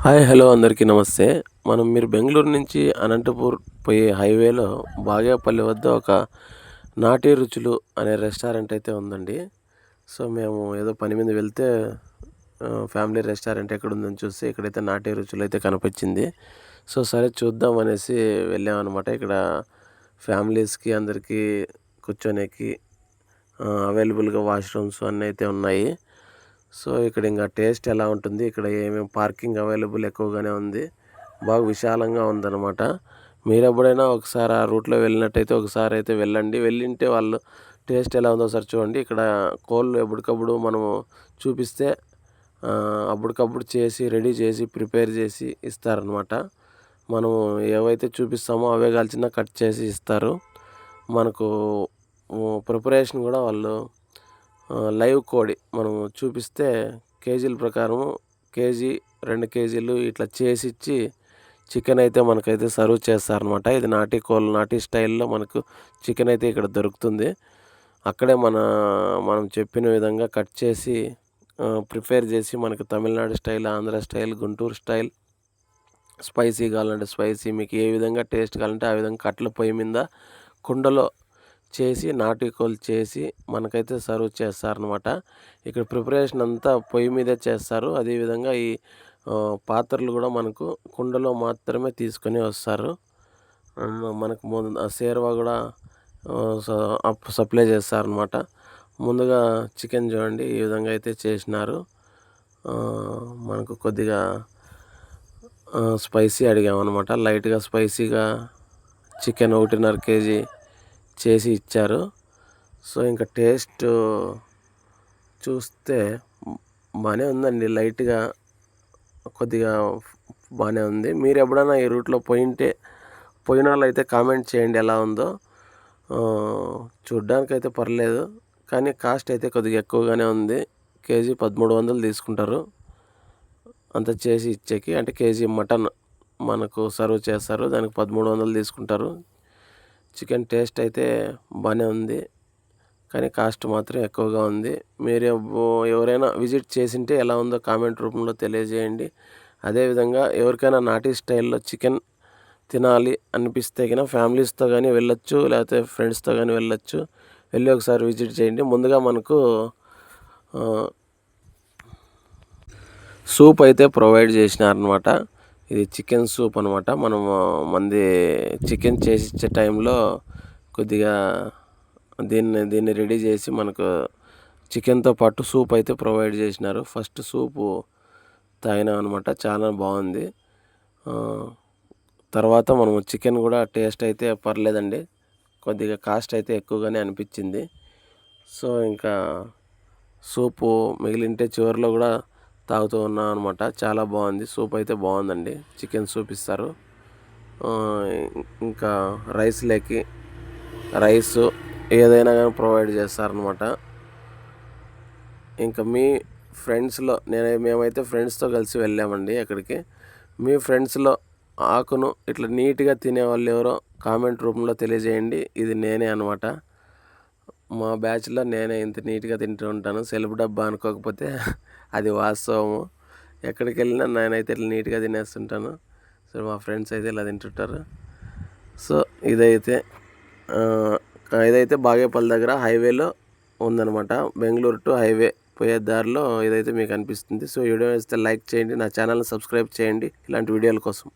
Hi hello అందరికీ నమస్తే. మీరు బెంగుళూరు నుంచి అనంతపూర్ పోయే హైవేలో బాగేపల్లి వద్ద ఒక నాటి రుచులు అనే రెస్టారెంట్ అయితే ఉందండి. సో మేము ఏదో పని మీద వెళ్తే ఫ్యామిలీ రెస్టారెంట్ ఎక్కడుందని చూస్తే ఇక్కడైతే నాటి రుచులు అయితే కనిపించింది. సో సరే చూద్దాం అనేసి వెళ్ళామన్నమాట. ఇక్కడ ఫ్యామిలీస్కి అందరికీ కూర్చోనేకి అవైలబుల్గా వాష్రూమ్స్ అన్నీ అయితే ఉన్నాయి. సో ఇక్కడ ఇంకా టేస్ట్ ఎలా ఉంటుంది, ఇక్కడ ఏమేమి పార్కింగ్ అవైలబుల్ ఎక్కువగానే ఉంది, బాగా విశాలంగా ఉందన్నమాట. మీరు ఎప్పుడైనా ఒకసారి ఆ రూట్లో వెళ్ళినట్టయితే ఒకసారి అయితే వెళ్ళండి. వెళ్ళింటే వాళ్ళు టేస్ట్ ఎలా ఉందో ఒకసారి చూడండి. ఇక్కడ కోళ్ళు ఎప్పటికప్పుడు మనము చూపిస్తే అప్పటికప్పుడు చేసి రెడీ చేసి ప్రిపేర్ చేసి ఇస్తారనమాట. మనము ఏవైతే చూపిస్తామో అవే కాల్చిన కట్ చేసి ఇస్తారు. మనకు ప్రిపరేషన్ కూడా వాళ్ళు లైవ్ కోడి మనము చూపిస్తే కేజీల ప్రకారము కేజీ 2 కేజీలు ఇట్లా చేసిచ్చి చికెన్ అయితే మనకైతే సర్వ్ చేస్తారనమాట. ఇది నాటి కోళ్ళు నాటి స్టైల్లో మనకు చికెన్ అయితే ఇక్కడ దొరుకుతుంది. అక్కడే మనం చెప్పిన విధంగా కట్ చేసి ప్రిపేర్ చేసి మనకు Tamil Nadu style, Andhra style, Guntur style, spicy కావాలంటే స్పైసీ, మీకు ఏ విధంగా టేస్ట్ కావాలంటే ఆ విధంగా కట్టెల పొయ్యి మీద కుండలో చేసి నాటుకోలు చేసి మనకైతే సర్వ్ చేస్తారనమాట. ఇక్కడ ప్రిపరేషన్ అంతా పొయ్యి మీదే చేస్తారు. అదేవిధంగా ఈ పాత్రలు కూడా మనకు కుండలో మాత్రమే తీసుకొని వస్తారు. మనకు సేర్వా కూడా సప్లై చేస్తారనమాట. ముందుగా చికెన్ చూడండి ఈ విధంగా అయితే చేసినారు. మనకు కొద్దిగా స్పైసీ అడిగామన్నమాట. లైట్గా స్పైసీగా చికెన్ 1.5 కేజీ చేసి ఇచ్చారు. సో ఇంకా టేస్ట్ చూస్తే బాగానే ఉందండి. లైట్గా కొద్దిగా బాగానే ఉంది. మీరు ఎప్పుడైనా ఈ రూట్లో పోయిన వాళ్ళు అయితే కామెంట్ చేయండి ఎలా ఉందో. చూడ్డానికైతే పర్లేదు, కానీ కాస్ట్ అయితే కొద్దిగా ఎక్కువగానే ఉంది. కేజీ 1300 తీసుకుంటారు అంత చేసి ఇచ్చేకి. అంటే కేజీ మటన్ మనకు సర్వ్ చేస్తారు, దానికి 1300 తీసుకుంటారు. చికెన్ టేస్ట్ అయితే బాగానే ఉంది, కానీ కాస్ట్ మాత్రం ఎక్కువగా ఉంది. మీరు ఎవరైనా విజిట్ చేసింటే ఎలా ఉందో కామెంట్ రూపంలో తెలియజేయండి. అదేవిధంగా ఎవరికైనా నాటి స్టైల్లో చికెన్ తినాలి అనిపిస్తే కనుక ఫ్యామిలీస్తో కానీ వెళ్ళొచ్చు, లేకపోతే ఫ్రెండ్స్తో కానీ వెళ్ళొచ్చు. వెళ్ళి ఒకసారి విజిట్ చేయండి. ముందుగా మనకు సూప్ అయితే ప్రొవైడ్ చేసినారనమాట. ఇది చికెన్ సూప్ అనమాట. మంది చికెన్ చేసి ఇచ్చే టైంలో కొద్దిగా దీన్ని రెడీ చేసి మనకు చికెన్తో పాటు సూప్ అయితే ప్రొవైడ్ చేసినారు. ఫస్ట్ సూపు తాగినాం అనమాట, చాలా బాగుంది. తర్వాత మనము చికెన్ కూడా టేస్ట్ అయితే పర్లేదండి, కొద్దిగా కాస్ట్ అయితే ఎక్కువగానే అనిపించింది. సో ఇంకా సూపు మిగిలింటే చివరిలో కూడా తాగుతూ ఉన్నాం అనమాట. చాలా బాగుంది, సూప్ అయితే బాగుందండి. చికెన్ సూప్ ఇస్తారు. ఇంకా రైసు ఏదైనా కానీ ప్రొవైడ్ చేస్తారనమాట. ఇంకా మీ ఫ్రెండ్స్లో మేమైతే ఫ్రెండ్స్తో కలిసి వెళ్ళామండి అక్కడికి. మీ ఫ్రెండ్స్లో ఆకును ఇట్లా నీట్గా తినేవాళ్ళు ఎవరో కామెంట్ రూపంలో తెలియజేయండి. ఇది నేనే అనమాట. మా బ్యాచ్లో నేనే ఇంత నీట్గా తింటూ ఉంటాను. సెల్ఫ్ డబ్బా అనుకోకపోతే అది వాస్తవము. ఎక్కడికి వెళ్ళినా నేనైతే ఇట్లా నీట్గా తినేస్తుంటాను. సో మా ఫ్రెండ్స్ అయితే ఇలా తింటుంటారు. సో ఇదైతే బాగేపల్లి దగ్గర హైవేలో ఉందన్నమాట. బెంగళూరు టు హైవే పోయే దారిలో ఇదైతే మీకు అనిపిస్తుంది. సో వీడియో ఇస్తే లైక్ చేయండి, నా ఛానల్ని సబ్స్క్రైబ్ చేయండి ఇలాంటి వీడియోల కోసం.